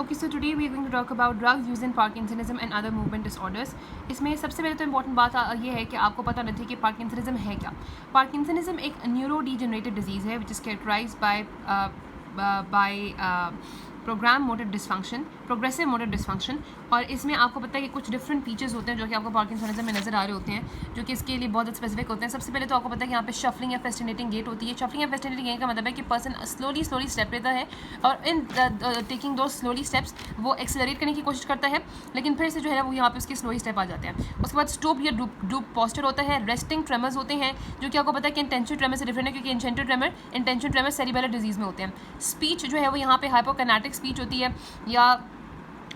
Okay, so today we are going to talk about drugs use in parkinsonism and other movement disorders. इसमें सबसे पहले तो important बात ये है कि आपको पता नहीं थी कि पार्किंसनिज्म है क्या। पार्किंसनिज्म एक न्यूरो डीजनरेटिव डिजीज़ है which is characterised by progressive motor dysfunction. और इसमें आपको पता है कि कुछ डिफरेंट फीचर्स होते हैं जो कि आपको पार्किंसनिज्म में नजर आ रहे होते हैं, जो कि इसके लिए बहुत स्पेसिफिक होते हैं। सबसे पहले तो आपको पता है कि यहाँ पे शफलिंग या फेस्टिनेटिंग गेट होती है। शफलिंग या फेस्टिनेटिंग गेट का मतलब है कि पर्सन स्लोली स्टेप लेता है और इन टेकिंग दो स्लोली स्टेप्स वो एक्सेलरेट करने की कोशिश करता है, लेकिन फिर से जो है वो यहाँ पे उसके स्लोली स्टेप आ जाते हैं। उसके बाद स्टूप या ड्रूप पोस्चर होता है। रेस्टिंग ट्रेमर्स होते हैं, जो कि आपको पता है कि इंटेंशन ट्रेमर से डिफरेंट है, क्योंकि इंटेंशन ट्रेमर सेरिबेलर डिजीज़ में होते हैं। स्पीच जो है वो यहाँ पे हाइपोकिनेटिक स्पीच होती है, या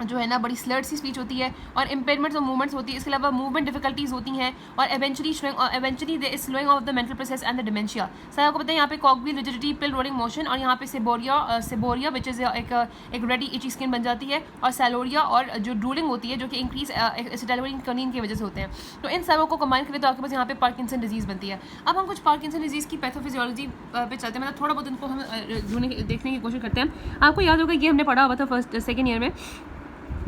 जो है ना बड़ी स्लर्ड सी स्पीच होती है, और इम्पेयरमेंट्स ऑफ मूवमेंट्स होती है। इसके अलावा मूवमेंट डिफिकल्टीज होती हैं, और eventually they is slowing of the mental process and the dementia. Sir आपको पता है यहाँ पे कॉकव्हील रिजिडिटी, पिल रोलिंग मोशन, और यहाँ पे सेबोरिया विच इज़ एक रेडी इची स्किन बन जाती है, और सैलोरिया और जो ड्रूलिंग होती है जो कि इंक्रीज एसिटाइलकोलिन की वजह से होते हैं। तो इन सबों को कंबाइन करें तो आपके पास यहाँ पे पार्किंसन डिजीज़ बनती है। अब हम कुछ पार्किंसन डिजीज़ की पैथोफिजियोलॉजी पे चलते हैं, मतलब थोड़ा बहुत इनको हम देखने की कोशिश करते हैं। आपको याद होगा ये हमने पढ़ा हुआ था सेकेंड ईयर में।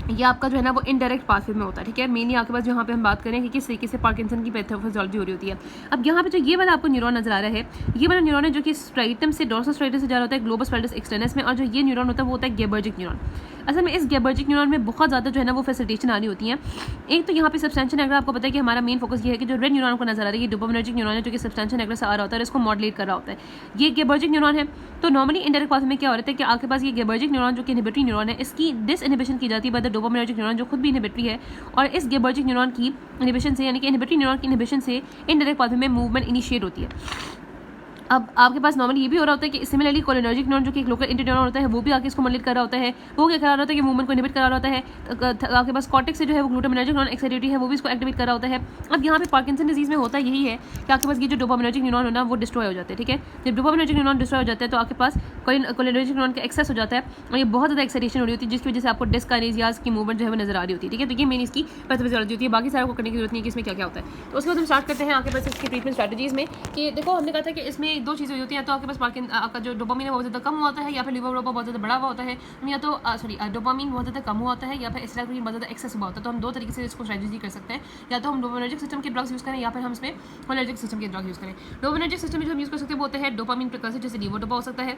ये आपका जो है ना वो इनडायरेक्ट पाथवे में होता है, ठीक है। मेनली आपके पास यहाँ पे हम बात करें कि किस तरीके से पार्किंसन की पैथोफिजियोलॉजी हो रही होती है। अब यहाँ पे जो ये वाला आपको न्यूरॉन नजर आ रहा है, ये वाला न्यूरॉन है जो कि स्ट्राइटम से डोर्सल स्ट्राइटम से जा रहा होता है ग्लोबस पैलेटस एक्सटर्नस में, और जो ये न्यूरॉन होता है वो होता है गैबर्जिक न्यूरॉन। असल में इस गैबर्जिक न्यूरॉन में बहुत ज़्यादा जो है ना वो फैसिलिटेशन आ रही होती है। एक तो यहाँ पे सब्सटेंशियल नेग्रा, आपको पता है कि हमारा मेन फोकस ये है कि जो रेड न्यूरॉन को नजर आ रहा है ये डोपामिनर्जिक न्यूरॉन है, जो कि सब्सटेंशियल नेग्रा से आ रहा होता है, इसको मॉडलेट कर रहा होता है। ये गैबर्जिक न्यूरॉन है। तो नॉर्मली इंडायरेक्ट पाथवे में क्या हो रहा है कि आपके पास ये गैबर्जिक न्यूरॉन जो कि इनहिबिटरी न्यूरॉन है, इसकी डिसइनहिबिशन की जाती है बाय द डोपामिनर्जिक न्यूरॉन, जो खुद भी इनहिबिटरी है। और इस गैबर्जिक न्यूरॉन की इनहिबिशन से, यानी कि इनहिबिटरी न्यूरॉन की इनहिबिशन से इनडायरेक्ट पाथवे में मूवमेंट इनिशिएट होती है। अब आपके पास नॉर्मली ये भी हो रहा होता है कि सिमिलरली कोलिनर्जिक न्यूरॉन जो कि एक लोकल इंटरन्यूरॉन होता है वो भी आके इसको मॉडलेट कर रहा होता है। वो क्या कर रहा होता है कि मूवमेंट को इनहिबिट कर रहा होता है। आपके पास कॉर्टेक्स से जो है वो ग्लूटामिनर्जिक न्यूरॉन एक्साइटेटरी है, वो भी इसको एक्टिवेट कर रहा होता है। अब यहाँ पे पार्किंसन डिजीज में होता यही है कि आपके पास ये जो डोपामिनर्जिक न्यूरॉन है ना वो डिस्ट्रॉय हो जाते हैं, ठीक है। जब डोपामिनर्जिक न्यूरॉन डिस्ट्रॉय हो जाता है तो आपके पास कोलिनर्जिक न्यूरॉन का एक्सेस हो जाता है, और ये बहुत ज़्यादा एक्साइटेशन हो रही होती है, जिसकी वजह से आपको डिस्काइनेसियाज की मूवमेंट जो है वो नजर आ रही होती है, ठीक है। तो ये मेन इसकी पैथोफिजियोलॉजी होती है, बाकी सारा को करने की जरूरत नहीं है कि इसमें क्या क्या होता है। तो उसके बाद हम स्टार्ट करते हैं आपके पास इसकी ट्रीटमेंट स्ट्रैटेजीज में, कि देखो हमने कहा था कि इसमें दो चीज़ें होती हैं, तो आपके पास आपका जो डोपामिन है बहुत ज़्यादा कम होता है, या फिर लीवोडोपा बहुत ज़्यादा बढ़ा हुआ होता है, या तो डोपामिन बहुत ज़्यादा कम हुआ होता है, या फिर एसिटाइलकोलिन बहुत ज़्यादा एक्सेस हुआ होता है। तो हम दो तरीके से इसको स्ट्रैटेजी कर सकते हैं, या तो हम डोपामिनर्जिक सिस्टम के ड्रग्स यूज़ करें, या फिर हम इसमें कोलिनर्जिक सिस्टम के ड्रग्स यूज़ करें। डोपामिनर्जिक सिस्टम में जो हम यूज़ कर सकते हैं वो होता है डोपामिन प्रिकर्सर, जैसे लीवोडोपा हो सकता है।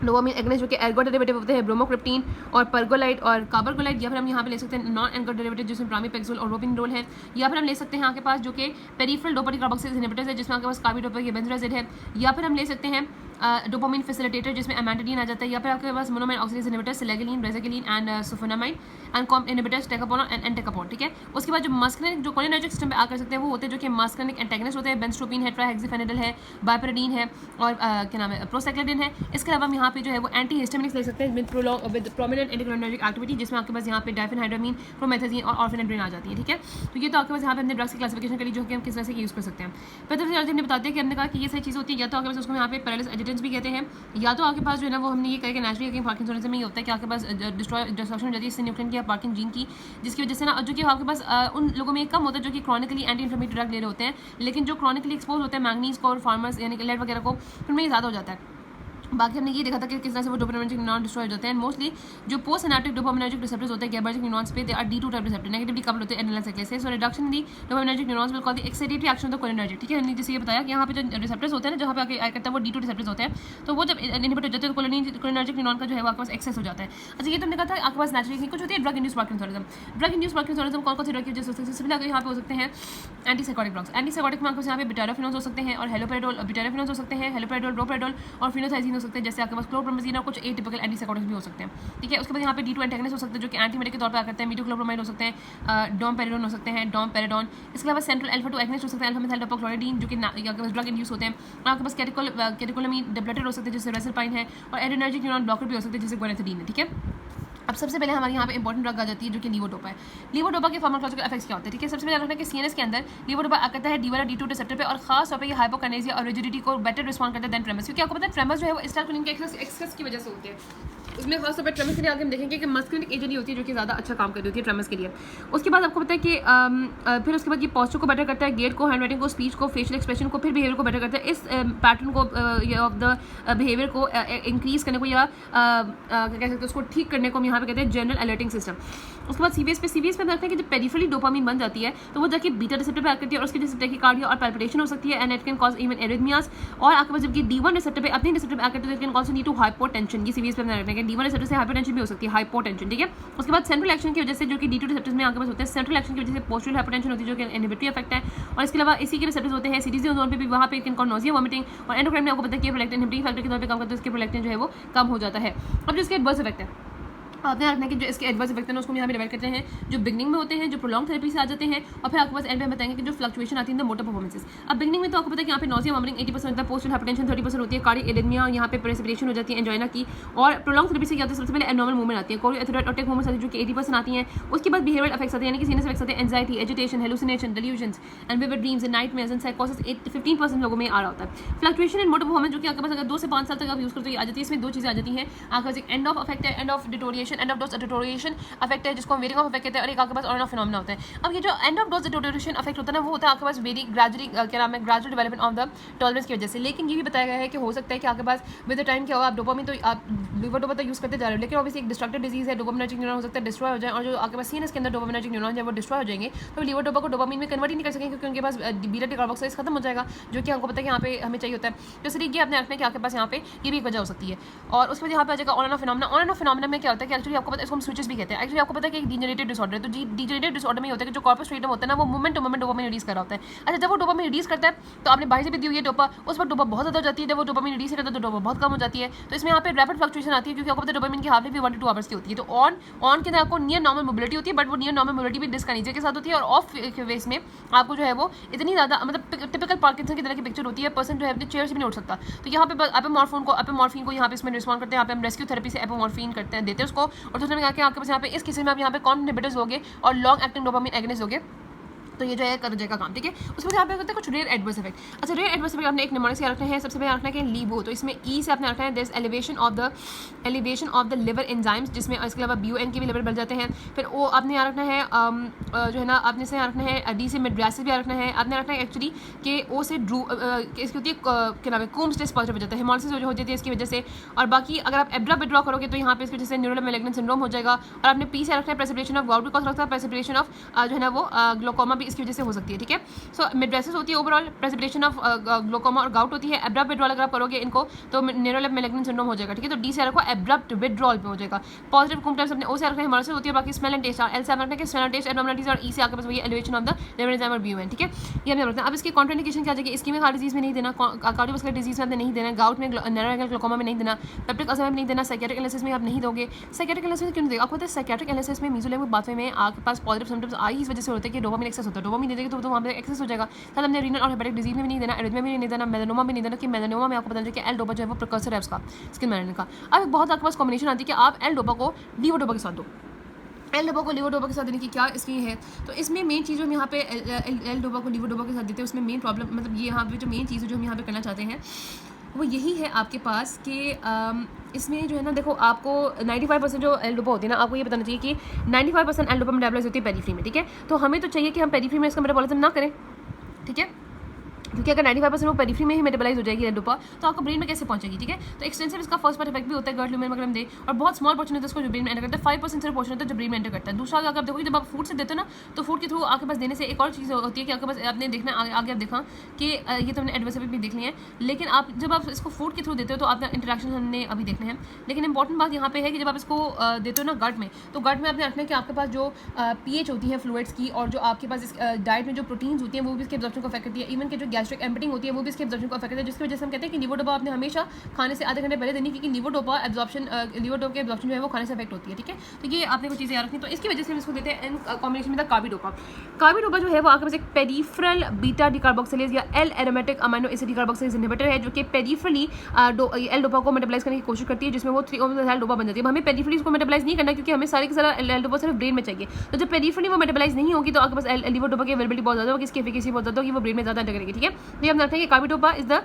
डोपामिन एगनिस्ट जो कि एर्गो डेरिवेटिव होते हैं ब्रोमोक्रिप्टीन और परगोलाइड और कार्बोलाइड, या फिर हम यहाँ पे ले सकते हैं नॉन एर्गो डेरिवेटिव जिसमें प्रामिपेक्सोल और रोपिनडोल है, या फिर हम ले सकते हैं आपके पास जो कि पेरिफेरल डोपामिन कार्बोक्सिलेज इनहिबिटर्स है, जिसमें आपके पास कार्बिडोपा या बेंजोडाइजिड है, या फिर हम ले सकते हैं डोपामिन फैसिलिटेटर जिसमें एमेटाडीन आ जाता है, या फिर आपके पास monoamine oxidase inhibitor selegiline, rasagiline and sulfonamide and कॉम इनहिबिटर्स टेकापोन एंड एंटेकापोन, ठीक है। उसके बाद जो मस्कुलिन जो कोलिनर्जिक सिस्टम पे आ कर सकते हैं वो होते हैं जो कि मस्कुलिनिक एंटेगनिस्ट होते हैं, बेंजोट्रोपिन है, ट्राइहेक्सिफेनिडल है, बाइपेरिडीन है, और क्या नाम है प्रोस्टाग्लैंडिन है। इसके अलावा हम यहाँ पे जो है वो एंटी हिस्टामिनिक्स ले सकते हैं विद प्रोमिनेंट एंटीकोलिनर्जिक एक्टिविटी, जिसमें आपके पास यहाँ पे डाइफेनहाइड्रामीन, प्रोमेथाजीन और ऑर्फेनेड्रिन आ जाती है, ठीक है। तो ये तो आपके पास यहाँ पे हमने ड्रग्स की क्लासिफिकेशन करी जो कि हम किस तरह से यूज़ कर सकते हैं। पैथोफिजियोलॉजी हमने बताते हैं कि हमने कहा कि ये सारी चीज़ होती है, या तो आपके पास उसको यहाँ पे पैरेलल एजिटेंट्स भी कहते हैं, या तो आपके पास जो है ना वो हमने ये कहा कि नेचुरली पार्किंसनिज्म में ये होता है कि आपके पास डिस्ट्रक्शन हो जाती है सिन्यूक्लिन की या पार्किंग जीन की, जिसकी वजह से ना जो कि आपके पास उन लोगों में कम होता है जो कि क्रॉनिकली एंटी इन्फ्लेमेटरी ड्रग ले रहे होते हैं, लेकिन जो क्रॉनिकली एक्सपोज होते हैं मैंगनीज को और फार्मर्स यानी कि लेड वगैरह को, उनमें ये ज़्यादा हो जाता है। बाकी हमने ये देखा था कि किस तरह से वो डोपामिनर्जिक न्यूरॉन डिस्ट्रॉय हो जाते हैं। मोस्टली जो पोस्ट सिनेप्टिक डोपामिनर्जिक रिसेप्टर्स होते हैं गैबर्जिक न्यूरॉन्स पे, they are D2 type receptor negatively coupled होते हैं एनालाइज साइक्लेज से। So reduction in the dopaminergic neurons will call the excitatory action of the cholinergic, ठीक है। हमने जैसे ये बताया कि यहाँ पे जो रिसेप्टर्स होते हैं ना जहाँ पे आके करता है वो D2 रिसेप्टर्स होते हैं, तो वो जब इनहिबिट हो जाते हैं तो कोलिनर्जिक न्यूरॉन का जो है वो आपके पास एक्सेस हो जाता है। अच्छा ये तो हमने कहा था आपके पास नेचुरली कुछ होती है drug induced parkinsonism. Drug induced parkinsonism कौन कौन सी ड्रग की वजह से हो सकती है? सबसे यहाँ पे हो सकते हैं एंटीसाइकोटिक ड्रग्स। एंटीसाइकोटिक में आपके यहाँ पे बिटाराफिनोज हो सकते हैं, और हेलोपेरिडोल बिटाराफिनोज हो सकते हैं, हेलोपेरिडोल, रोपेरिडोल और फिनोथाइजीन हो सकते हैं, जैसे आपके पास क्लोप्रोमाजीन और कुछ एटिपिकल एंटीसाइकोटिक्स भी हो सकते हैं, ठीक है। उसके बाद यहाँ पे D2 एंटेगनिस्ट हो सकते हैं जो कि एंटीमेटिक के तौर पर आ करते हैं, मीथोक्लोप्रोमाइड हो सकते हैं, डोमपेरिडोन हो सकते हैं, डोमपेरिडोन। इसके अलावा सेंट्रल अल्फा 2 एगनिस्ट हो सकते हैं, अल्फा मेथाइल डोपाक्लोराइडीन जो कि आपके पास ड्रग इंड्यूस होते हैं, और आपके पास कैटेकोलामीन डिप्लेटेड हो सकते हैं जैसे रेसिलपाइन है, और एड्रेनर्जिक न्यूरॉन ब्लॉकर भी हो सकते हैं जैसे गोनाथिडीन है, ठीक है। अब सबसे पहले हमारे यहाँ पे इंपॉर्टेंट ड्रग आ जाती है जो कि लीवोडोपा है। लीवोडोपा के फार्माकोलॉजिकल इफेक्ट्स क्या होते हैं, ठीक है। सबसे पहले रखना है कि सीएनएस के अंदर लीवोडोपा आता है D1 और D2 रिसेप्टर पे, और खास तौर पे ये हाइपोकाइनेसिया और रिजिडिटी को बेटर रिस्पॉन्ड करता है देन ट्रेमर्स, क्योंकि आपको पता है ट्रेमर्स जो है वो एसिटाइलकोलिन के एक्सेस की वजह से होते हैं। इसमें खास तौर पर ट्रेमर्स के लिए आगे हम देखेंगे कि मस्कुलिनिक एजेंट होती है जो कि ज़्यादा अच्छा काम कर रही होती है ट्रेमर्स के लिए। उसके बाद आपको पता है कि फिर उसके बाद ये पोस्चर को बेटर करता है, गेट को, हैंड राइटिंग को, स्पीच को, फेशियल एक्सप्रेशन को, फिर बिहेवियर को बेटर करता है। इस पैटर्न को ऑफ द बिहेवियर को इंक्रीज करने को या क्या कह सकते हैं उसको ठीक करने को हम यहाँ पे कहते हैं जनरल अलर्टिंग सिस्टम। उसके बाद सीवीएस पे देखते हैं कि जब पेरिफेरली डोपामिन बन जाती है तो वो जाके बीटा रिसेप्टर पे एक्ट करती है और उसकी वजह से टैकीकार्डिया और पैल्पिटेशन हो सकती है and it can cause even arrhythmias. और आपके पास जबकि D1 रिसेप्टर पे अपनी रिसेप्टर पे एक्ट करती है, it can also lead to hypotension. ये सीवीएस पे रखने के D1 रिसेप्टर से हाइपोटेंशन भी हो सकती है, हाइपोटेंशन, ठीक है। उसके बाद सेंट्रल एक्शन की वजह से जो कि D2 रिसेप्टर्स में आपके पास होते हैं, सेंट्रल एक्शन की वजह से पोस्टुरल हाइपोटेंशन होती है जो कि इनहिबिटरी इफेक्ट है। और इसके अलावा इसी के रिसेप्टर्स होते हैं सीटीसी जोन पे भी, वहाँ पे it can cause nausea, vomiting. और एंडोक्राइन में आपको पता है कि प्रोलैक्टिन इनहिबिटरी फैक्टर के तौर पे काम करता है, इसके प्रोलैक्टिन जो है वो कम हो जाता है। अब जो इसके एडवर्स इफेक्ट है आपने रखना है कि जो इसके एडवर्स इफेक्ट है उसको हम यहाँ पे डिवाइड करते हैं, जो बिगनिंग में होते हैं, जो प्रोलॉन्ग थेरेपी से आ जाते हैं, और फिर आपके पास एंड में बताएंगे कि जो फ्लक्चुएशन आती है इन द मोटर परफॉर्मेंसेस। अब बिगनिंग में तो आपको पता है कि यहाँ पे नोजिया, वोमिटिंग 80% होता है, पोस्टल हाइपरटेंशन 30% होती है, कार्डियक एरिथमिया, यहाँ पे प्रेसिपिटेशन हो जाती है एंजाइना की। और प्रोलॉन्ग थेरेपी से क्या होता है, सबसे पहले एब्नॉर्मल मूवमेंट आती है, कोरियोथेरोटिक मूवमेंट्स आती है जो कि 80% आती हैं। उसके बाद बिहेवियरल इफेक्ट्स आते हैं, यानी कि सीनियस इफेक्ट्स आते हैं, anxiety, agitation, hallucination, delusions and vivid dreams and nightmares and साइकोसिस 15% लोगों में आ रहा होता है। फ्लक्चुएशन इन मोटर परफॉर्मेंस जो कि आपके पास अगर 2 से 5 साल तक आप यूज करते हो आ जाती है। इसमें 2 चीज़ें आ जाती हैं, आपके पास एक एंड ऑफ इफेक्ट है, end of deterioration, end of dose deterioration effect है जिसको वेरिंग ऑफ इफेक्ट कहते हैं, और एक आपके पास ऑन ऑफ फिनोमेना होता है। अब ये जो end of dose deterioration effect होता है ना, वो होता है आपके पास वेरी ग्रेजुअली, क्या नाम है, gradual development of the tolerance की वजह से। लेकिन ये भी बताया गया है कि हो सकता है कि आपके पास विद द टाइम क्या हो, आप डोपामिन तो आप लीवर तो यूज़ करते जा रहे हो, लेकिन ऑब्वियसली एक डिस्ट्रक्टिव डिजीज है, डोपामिनर्जिक न्यूरॉन हो सकता है डिस्ट्रॉय हो जाए, और जो आपके पास सीनस के अंदर डोपामिनर्जिक न्यूरॉन है वो डिस्ट्रॉय हो जाएंगे, तो लीवर डोपा को डोपामिन में कन्वर्ट ही नहीं कर सकेंगे क्योंकि उनके पास बीटा डिकार्बोक्सिलेज खत्म हो जाएगा, जो कि आपको पता है कि यहाँ पे हमें चाहिए होता है। तो इस तरीके आपने रखना है कि आपके पास यहाँ पे ये भी एक वजह हो सकती है। और उसके बाद यहाँ पे आ जाएगा on off phenomena. On off phenomena में क्या होता है कि एक्चुअली आपको पता है, इसको हम स्विचेस भी कहते हैं। एक्चुअली आपको पता है कि एक डीजेनरेटिव डिसऑर्डर है, तो डीजेनरेटिव डिसऑर्डर में होता है कि जो कॉर्पस फ्रीडम होता है ना, वो moment to moment dopamine release कर रहा होता है। अच्छा, जब वो डोपामिन रिलीज करता है तो आपने बाहर से भी दी हुई है डोपा, उस पर डोपा बहुत ज़्यादा हो जाती है, जब वो डोपामिन रिलीज करता है तो डोपा बहुत कम हो जाती है। तो इसमें यहाँ पे रैपिड फ्लक्चुएशन आती है क्योंकि आपको पता है डोपामिन की हाफ लाइफ भी 1 to 2 आवर्स की होती है। तो ऑन के अंदर आपको नियर नॉर्मल मोबिलिटी होती है, बट वो नियर नॉर्मल मोबिलिटी भी डिस्काइनेसिया के साथ होती है, और ऑफ फेस में आपको जो है वो इतनी ज़्यादा मतलब टिपिकल पार्किंसन की तरह की पिक्चर होती है, पर्सन जो है अपने चेयर से भी नहीं उठ सकता। तो यहाँ पे एपोमॉर्फिन को यहाँ पे इसमें रिस्पॉन्ड करते हैं, यहाँ पे हम रेस्क्यू थेरेपी से एपोमॉर्फिन करते हैं, देते हैं उसको। और दूसरे में आके आपके पास यहाँ पे इस केस में आप यहाँ पे कॉम्बिनेटर्स इनहिबिटर्स होगे और लॉन्ग एक्टिंग डोपामिन एगनिस्ट होगे, तो ये जो है कर जाएगा काम, ठीक है। उसमें यहाँ पे होता है कुछ रेयर एडवर्स इफेक्ट। अच्छा, रेयर एडवर्स इफेक्ट आपने एक निमोनिक से रखना है, सबसे पहले रखना है कि लीवो, तो इसमें ई से आपने रखना है this elevation of the liver enzymes, जिसमें इसके अलावा BUN के भी लेवल बढ़ जाते हैं। फिर ओ आपने यहाँ रखना है जो है ना, आपने से यहाँ रखना है डी से मिड्रासिस भी रखना है, आपने रखना है एक्चुअली कि ओ से इसकी होती है क्या नाम है, कूम्स टेस्ट पॉजिटिव हो जाता है, हेमोलिसिस हो जाती है इसकी वजह से। और बाकी अगर आप एब्रा विड्रॉ करोगे तो यहाँ पे इसकी वजह से न्यूरल मैलिग्नेंट सिंड्रोम हो जाएगा। और आपने पी से रखना है प्रेसिपिटेशन ऑफ गाउट, बिकॉज रखता है प्रेसिपिटेशन ऑफ जो है ना वो ग्लोकोमा भी इसकी वजह से हो सकती है, ठीक है। सो मिड्रासिस होती है ओवरऑल, प्रेसिपिटेशन ऑफ ग्लोकोमा और गाउट होती है। एब्रप्ट विड्रॉल अगर आप करोगे इनको तो न्यूरल मैलिग्नेंट सिंड्रोम हो जाएगा, ठीक है। तो डी से रखो एब्रप्ट विड्रॉल पे हो जाएगा। पॉजिटिव कूम टाइम्स अपने ओ से रखना है, हेमोलिसिस होती है, बाकी स्मेल एंड टेस्ट, एल से रखना है स्मेल एंड टेस्ट एब्नॉर्मलिटीज, और ई से आपके पास वही elevation of the liver enzyme और BUN, ठीक है। ये हमने रखना है। अब इसकी कॉन्ट्राइंडिकेशन क्या जाएगी, इस्कीमिक हार्ट डिजीज में नहीं देना, कार्डियोवास्कुलर डिजीज में आपने नहीं देना, गाउट में, नैरो एंगल ग्लोकोमा में नहीं देना, पेप्टिक अल्सर में नहीं देना, साइकियाट्रिक एनालिसिस में आप नहीं दोगे। साइकियाट्रिक एनालिसिस क्यों नहीं देगा, आपको पता है साइकियाट्रिक एनालिसिस में मीजोलैंगिक पाथवे में आपके पास पॉजिटिव सिम्टम्स आ ही इस वजह से होते हैं कि डोपामिन एक्सेस होता है, डोपामिन दे देंगे तो वहाँ पे एक्सेस हो जाएगा। साथ हमने रीनल और हेपेटिक डिजीज में भी नहीं देना, एरिथमिया में नहीं देना, मेलानोमा में नहीं देना, कि मेलानोमा में आपको पता चले कि एल डोपा जो है वो प्रिकर्सर है उसका स्किन मेलानिन का। अब एक बहुत आपके पास कॉम्बिनेशन आती है कि आप एल डोपा को लीवो डोपा के साथ दो, एल डोपा को लीवो डोपा के साथ देने की क्या इसकी है। तो इसमें मेन चीज़ जो हम यहाँ पे एल डोपा को लीवो डोपा के साथ देते हैं, उसमें मेन प्रॉब्लम मतलब ये यहाँ पे जो मेन चीज़ जो हम यहाँ पे करना चाहते हैं वो यही है आपके पास कि इसमें जो है ना, देखो आपको 95% जो एल डोपा होती है ना, आपको ये बताना चाहिए कि 95% एल डोपा मेटाबॉलाइज होती है पेरिफेरी में, ठीक है। तो हमें तो चाहिए कि हम पेरिफेरी में इसका मेटाबॉलिज्म ना करें, ठीक है, क्योंकि अगर 95% वो पेरिफेरी में ही मेटाबॉलाइज हो जाएगी एल डोपा तो आपको ब्रेन में कैसे पहुंचेगी, ठीक है। तो एक्सटेंसिव इसका फर्स्ट पार्ट इफेक्ट भी होता है गर्ट ल्यूमेन मगर हम दे, और बहुत स्मॉल पोर्शन होता है उसको जो ब्रेन में एंटर करता है, 5% सिर्फ पोर्शन होता है जो ब्रेन में एंटर करता है। दूसरा अगर आप देखोगे जब आप फूड से देते हो ना, तो फूड के थ्रू आपके पास देने से एक और चीज़ होती है कि आपके पास आपने देखना आगे आप देखा कि ये तो हमने एडवर्स इफेक्ट भी देख लिए हैं, लेकिन आप जब आप इसको फूड के थ्रू देते हो तो आपका इंटरेक्शन हमने अभी देखने हैं। लेकिन इंपॉर्टेंट बात यहाँ पे है कि जब आप इसको देते हो ना गट में, तो गट में आपने रखना है कि आपके पास जो pH होती है फ्लूइड्स की, और जो आपके पास इस डाइट में जो प्रोटीन्स होती हैं वो भी इसके एब्जॉर्प्शन को अफेक्ट करती है, इवन कि जो गैस्ट्रिक एम्पटिंग होती है वो भी इसके एब्जॉर्प्शन को अफेक्ट करती है, जिसकी वजह से हम कहते हैं कि लीवो डोपा आपने हमेशा खाने से आधे घंटे पहले देनी, क्योंकि लीवो डोपा के एब्जॉर्प्शन जो है वो खाने से अफेक्ट होती है, ठीक है। तो ये आपने कुछ चीज़ें याद रखनी, तो इसकी वजह से हम इसको देते हैं इन कॉम्बिनेशन में कार्बिडोपा। कार्बिडोपा जो है वो आपके पास एक पेरिफेरल बीटा डिकार्बोक्सिलेज या L aromatic amino acid decarboxylase inhibitor है, जो कि पेरिफेरली एल डोपा को मेटाबॉलाइज करने की कोशिश करती है, जिसमें वो 3 डोपा बन जाती है। हमें पेरिफेरली इसको मेटाबॉलाइज नहीं करना, क्योंकि हमें सारे के सारा एल डोपा सिर्फ ब्रेन में चाहिए। तो जब पेरिफेरली वो मेटाबॉलाइज नहीं होगी तो आपके पास लीवो डोपा की अवेलेबिलिटी बहुत ज़्यादा होगी, इसकी एफिकेसी बहुत ज़्यादा होगी, वो ब्रेन में ज़्यादा एंटर करेगी, ठीक है। तो ये हम जानते हैं कि carbidopa is the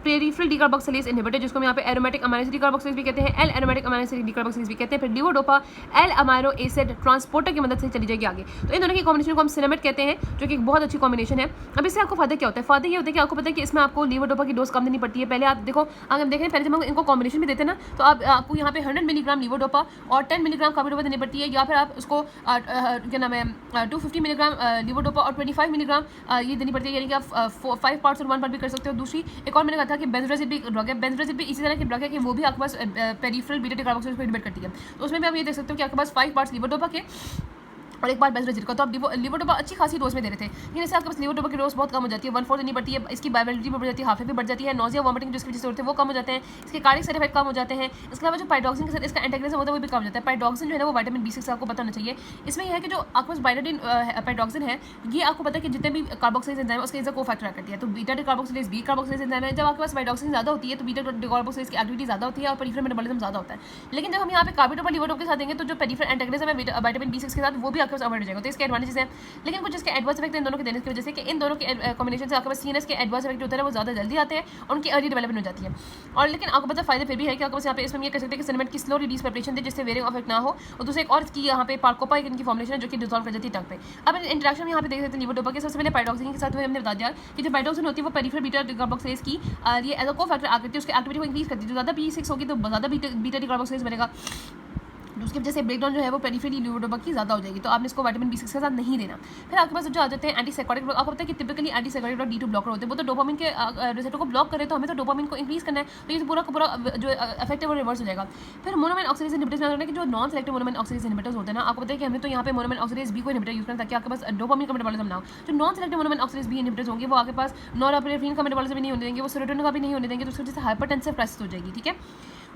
peripheral decarboxylase inhibitor, जिसको हम यहाँ पे एरोमेटिक अमाइनो एसिड डीकार्बोक्सिलेज भी कहते हैं, L aromatic amino acid decarboxylase भी कहते हैं। फिर levodopa L amino acid transporter की मदद से चली जाएगी आगे। तो इन दोनों की कॉम्बिनेशन को हम सिनेमेट कहते हैं, जो कि एक बहुत अच्छी कॉम्बिनेशन है। अब इससे आपको फायदा क्या होता है? फायदा ये होता है कि आपको पता है कि इसमें आपको लीवोडोपा की डोज कम देनी पड़ती है। पहले आप देखो, अगर हम देखें पहले जब हम इनको कॉम्बिनेशन भी देते हैं ना, तो आपको यहाँ पे 100 मिलीग्राम लीवोडोपा और 10 मिलीग्राम कार्बिडोपा देनी पड़ती है, या फिर आप उसको क्या नाम है 250 मिलीग्राम लीवोडोपा और 25 मिलीग्राम ये देनी पड़ती है, यानी कि आप 5 पार्ट्स और 1 पार्ट भी कर सकते हो। दूसरी एक और मैंने कहा था कि बेंजोडाइजिन भी ड्रग है, बेंजोडाइजिन भी इसी तरह की ड्रग है कि वो भी आपके पास पेरिफेरल बीटा डीकार्बोक्सिलेज को इनहिबिट करती है। तो उसमें भी आप ये देख सकते हो कि आपके पास 5 पार्ट्स लीवोडोपा के और एक बार बेंजोडाइजिन का। तो आप लीवोडोपा अच्छी खासी डोज में दे रहे थे, लेकिन इससे आपके पास लीवोडोपा की डोज बहुत कम हो जाती है, 1/4 देनी पड़ती है। इसकी बायोअवेलेबिलिटी में बढ़ जाती है, हाफ भी बढ़ जाती है, नोजिया वॉमिटिंग जिसकी वजह से होते हैं वो कम हो जाते हैं, इसके कार्डियक साइड इफेक्ट कम हो जाते हैं। इसके अलावा जो पाइडॉक्सिन के साथ इसका एंटागोनिज्म होता है वो भी कम हो जाता है। पाइडॉक्सिन जो है ना वो विटामिन B6 से आपको पता होना चाहिए। इसमें यह है कि जो आपके पास बाइडाडिन पाइडॉक्सिन है, ये आपको पता है कि जितने भी कार्बोक्सिलेज एंजाइम है उसके इज को फैक्टर करती है। तो beta decarboxylase B carboxylase enzyme है, जब आपके पास पाइडॉक्सिन ज़्यादा होती है तो बीटा डीकार्बोक्सिलेज की एक्टिविटी ज़्यादा होती है और पेरिफेरल मेटाबॉलिज्म ज़्यादा होता है। लेकिन जब हम यहाँ पे कार्बिडोपा लीवोडोपा के साथ देंगे तो जो पेरिफेरल एंटागोनिज्म है विटामिन B6 के साथ वो भी आपके पास अवॉइड हो जाएगा। तो इसके एडवांटेजेस हैं, लेकिन कुछ इसके एडवर्स इफेक्ट इन दोनों के देने की वजह से कि इन दोनों के कॉम्बिनेशन से आपके पास सीएनएस के एडवर्स इफेक्ट होते हैं वो ज़्यादा जल्दी आते हैं और उनकी अर्ली डेवलपमेंट हो जाती है। और लेकिन आपको पता फायदे फिर भी है कि आपके पास यहाँ पे इसमें ये कह सकते हैं कि सिनेमेट की स्लो रिलीज प्रिपरेशन दे जिससे वेरिंग इफेक्ट ना हो। और दूसरे एक और इसकी यहाँ पे पार्कोपा इनकी फॉर्मुलेशन है जो कि डिसॉल्व कर जाती है टंग पे। अब इंटरेक्शन यहाँ पे देख सकते हैं लीवोडोपा के। सबसे पहले पाइडॉक्सिन के साथ हमने बता दिया कि जो पाइडॉक्सिन होती है वो पेरिफेरल बीटा डीकार्बोक्सिलेज की ये एज अ को फैक्टर आकर है, उसकी एक्टिविटी को इंक्रीज करती है। जो ज़्यादा B6 होगी तो ज़्यादा बीटा डीकार्बोक्सिलेज बनेगा, उसकी वजह से ब्रेकडाउन जो है वो पेरिफेरली लीवोडोपा की ज़्यादा हो जाएगी। तो आपने इसको विटामिन B6 के साथ नहीं देना। फिर आपके पास जो आ जाते हैं एंटीसाइकोटिक ड्रग। आपको पता है कि typically antipsychotic drug D2 blocker होते हैं, वो तो डोपामिन के रिसेप्टर को ब्लॉक करे, तो हमें तो डोपामिन को इंक्रीज करना है, तो ये पूरा का पूरा जो इफेक्ट है वो रिवर्स हो जाएगा। फिर मोनोमेन ऑक्सीडेज इनहिबिटर्स में कि जो non selective monoamine oxidase inhibitors होते हैं ना, आपको पता है कि हमने तो यहाँ पे मोनोमेन ऑक्सीडेज B को इनहिबिटर यूज करना ताकि आपके पास डोपामिन का मेटाबॉलिज्म ना हो। जो non selective monoamine oxidase B inhibitors होंगे वो आपके पास नॉरएपिनेफ्रिन का मेटाबॉलिज्म भी नहीं होने देंगे, वो सेरोटोनिन का भी नहीं होने देंगे, तो उसकी वजह से हाइपरटेंसिव क्राइसिस हो जाएगी। ठीक है,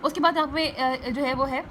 उसके बाद यहाँ पे जो है वो है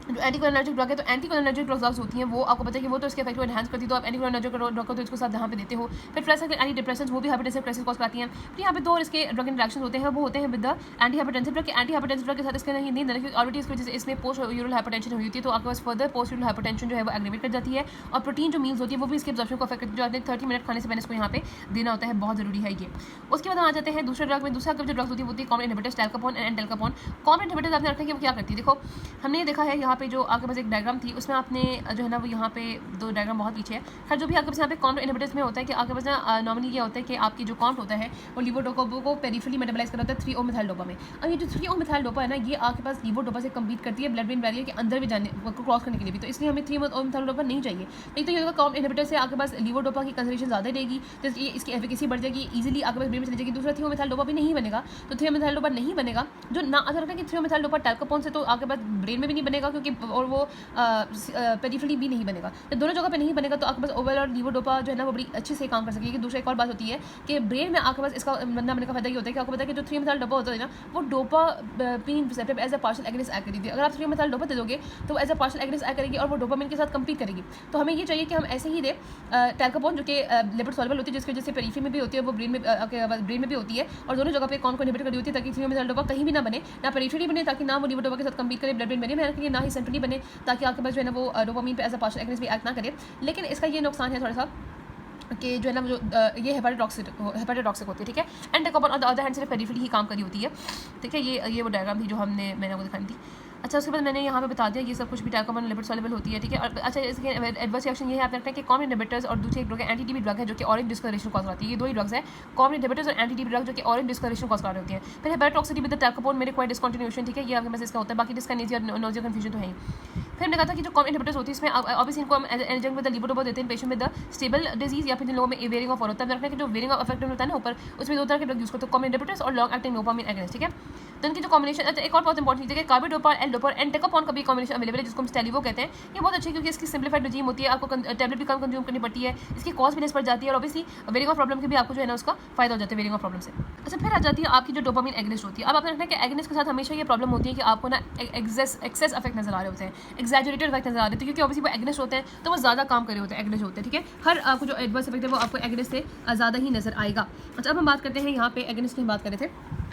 जो एंटीकोलिनर्जिक ड्रग है। तो एंटीकोलिनर्जिक ड्रग्स होती हैं वो आपको पता है कि वो तो इसके इफेक्ट को एनहांस करती है, तो आप एंटीकोलिनर्जिक ड्रग को तो इसको साथ यहाँ पे देते हो। फिर प्लस एंटी डिप्रेसेंट्स वो भी हाइपरटेंसिव क्राइसिस कॉज करती हैं। फिर यहाँ पे दो और इसके ड्रग इंटरेक्शन होते हैं, वो होते हैं with the anti hypertensive drug. Anti hypertensive drug के साथ इसके नहीं देना क्योंकि ऑलरेडी इसकी वजह से इसमें पोस्ट यूरल हाइपरटेंशन हुई होती है, तो आपके पास फर्दर पोस्ट यूरल हाइपरटेंशन जो है वो एग्रीवेट कर जाती है। और प्रोटीन जो मील्स होती है वो भी इसके एब्जॉर्प्शन को अफेक्ट करती है, जो आपने 30 मिनट खाने से पहले इसको यहाँ पे देना होता है, बहुत जरूरी है ये। उसके बाद हम आ जाते हैं दूसरे ड्रग में। दूसरा जो ड्रग्स होती है वो होती है कॉमन इनहिबिटर्स टैल्कापोन एंड टेल्कापोन। कॉमन इनहिबिटर्स आपने रखा है कि वो क्या करती है, देखो हमने ये देखा है यहाँ पे जो आपके पास एक डायग्राम थी उसमें आपने जो है ना वो यहाँ पे दो डायग्राम बहुत पीछे है। खैर जो भी आपके पास यहाँ पे कॉम्प्लेक्स इनहिबिटर्स में होता है कि आपके पास ना नॉर्मली ये होता है कि आपकी जो कॉम्प होता है वो लीवोडोपा को पेरिफेरली मेटाबोलाइज कर होता है 3O मेथाइल डोपा में। अब ये जो 3O मेथाइल डोपा है ना ये आपके पास लीवोडोपा से कम्पीट करती है ब्लड ब्रेन बैरियर के अंदर भी जाने को क्रॉस करने के लिए भी, तो इसलिए हमें 3O मेथाइल डोपा नहीं चाहिए। एक तो ये होगा कॉम्प इनहिबिटर से आपके पास लीवोडोपा की कंसंट्रेशन ज़्यादा रहेगी, तो इसकी एफिकेसी बढ़ जाएगी, ईजिली आपके पास ब्रेन में चली जाएगी। दूसरा 3O मेथाइल डोपा भी नहीं बनेगा, तो 3O मेथाइल डोपा नहीं बनेगा। जो ना अगर रखा है कि 3O मेथाइल डोपा टैल्कापोन से तो आपके पास ब्रेन में भी नहीं बनेगा क्योंकि और वो पेरिफेरली भी नहीं बनेगा, तो दोनों जगह पे नहीं बनेगा, तो आपके पास ओवरऑल और लीवोडोपा जो है ना वो बड़ी अच्छे से काम कर सकेगी। दूसरा एक और बात होती है कि ब्रेन में आपके पास इसका बनना बनने का फायदा ये होता है कि आपको पता है कि जो 3O मेथाइल डोपा होता है ना वो dopamine receptor as a partial agonist act करेगी। अगर आप 3O मेथाइल डोपा दे दोगे तो वो as a partial agonist act करेगी और वो डोपामिन के साथ कम्पीट करेगी। तो हमें ये चाहिए कि हम ऐसे ही दे टैल्कापोन जो कि लिपिड सॉल्युबल होती है, जिसकी वजह से पेरिफेरी में भी होती है, वो ब्रेन में भी होती है, और दोनों जगह पे कौन को इनहिबिट कर होती है ताकि 3O मेथाइल डोपा कहीं भी ना बने, ना पेरिफेरी बने ताकि ना वो लीवोडोपा के साथ कम्पीट करे ब्लड ब्रेन बैरियर, ना ही सेंट्रली बने ताकि आपके पास जो है ना वो डोपामिन पे एज अ पार्शियल एगोनिस्ट भी एक्ट ना करे। लेकिन इसका ये नुकसान है थोड़ा सा कि जो है ना जो ये हेपाटोटॉक्सिक होती है। ठीक है, and tolcapone on the other hand सिर्फ पेरिफेरली ही काम करी होती है। ठीक है, ये वो डायग्राम थी जो मैंने आपको दिखाई थी। अच्छा, उसके बाद मैंने यहाँ पे बता दिया ये सब कुछ भी टैल्कापोन लिपिड सॉल्युबल होती है। ठीक है, और अच्छा इसके एडवर्स रिएक्शन ये है आप देखते हैं कि कॉमन इनहिबिटर्स और दूसरी एक ड्रग है एंटी-टीबी ड्रग है जो कि ऑरेंज डिस्कलरेशन कॉज करती है। ये दो ही ड्रग्स है, कॉमन इनहिबिटर्स और एंटी-टीबी ड्रग जो कि ऑरेंज डिस्कलरेशन कॉज कर रही होती है। फिर हेपाटोटॉक्सिसिटी विद टैल्कापोन मेरे कोई डिस्कंटिन्यूएशन। ठीक है, ये आपके पास इसका होता है, बाकी डिस्काइनेसिया और नोजिया कंफ्यूजन तो है ही। फिर हमने कहा था कि जो कॉमन इनहिबिटर्स होती है इसमें ऑब्वियसली इनको हम एडजंक्ट विद लीवोडोपा देते हैं patient with the stable disease या फिर जिन लोगों में वेरिंग ऑफ होता है। रखना कि जो वेरिंग ऑफ इफेक्ट होता है ना ऊपर, उसमें दो तरह के ड्रग यूज करते हैं, कॉमन इनहिबिटर्स और लॉन्ग एक्टिंग डोपामिन एगोनिस्ट। ठीक है, तो इनकी जो कॉम्बिनेशन एक और बहुत इंपॉर्टेंट चीज़ है कार्बिडोपा एल डोपा एंड टेल्कापोन का भी कॉम्बिनेशन अवेलेबल है जिसको हम स्टेलिवो कहते हैं। ये बहुत अच्छी क्योंकि इसकी सिंप्लीफाइड रेजीम होती है, आपको टैबलेट भी कम कंज्यूम करनी पड़ती है, इसकी कॉस्ट भी लेस पड़ जाती है, और ऑब्वियसली वेरिंग ऑफ प्रॉब्लम के भी आपको जो है ना उसका फायदा हो जाता है वेरिंग ऑफ प्रॉब्लम से। अच्छा, फिर आ जाती है आपकी जो डोपामिन एगोनिस्ट होती है। अब आपने रखना है कि एगोनिस्ट के साथ हमेशा ये प्रॉब्लम होती है कि आपको ना एक्सेस इफेक्ट नजर आ रहे होते हैं, एक्सैजरेटेड इफेक्ट नजर आ रहे होते हैं, क्योंकि ऑब्वियसली वो एगोनिस्ट होते हैं तो वो ज़्यादा काम कर रहे होते हैं, एगोनिस्ट होते हैं। ठीक है, हर आपको जो एडवर्स इफेक्ट है वो आपको एगोनिस्ट से ज़्यादा ही नजर आएगा। अच्छा, अब हम बात करते हैं यहाँ पे एगोनिस्ट की बात कर रहे थे